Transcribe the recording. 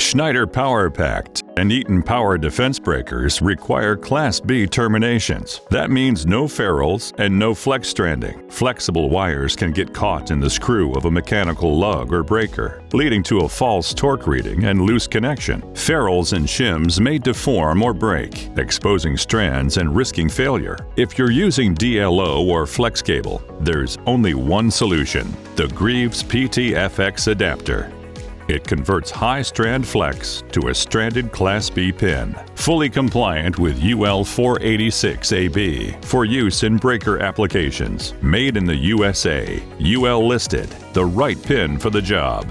Schneider PowerPacT and Eaton power defense breakers require Class B terminations. That means no ferrules and no flex stranding. Flexible wires can get caught in the screw of a mechanical lug or breaker, leading to a false torque reading and loose connection. Ferrules and shims may deform or break, exposing strands and risking failure. If you're using DLO or flex cable, there's only one solution: the Greaves PT-FX adapter. It converts high-strand flex to a stranded Class B pin, fully compliant with UL 486AB for use in breaker applications. Made in the USA, UL listed, the right pin for the job.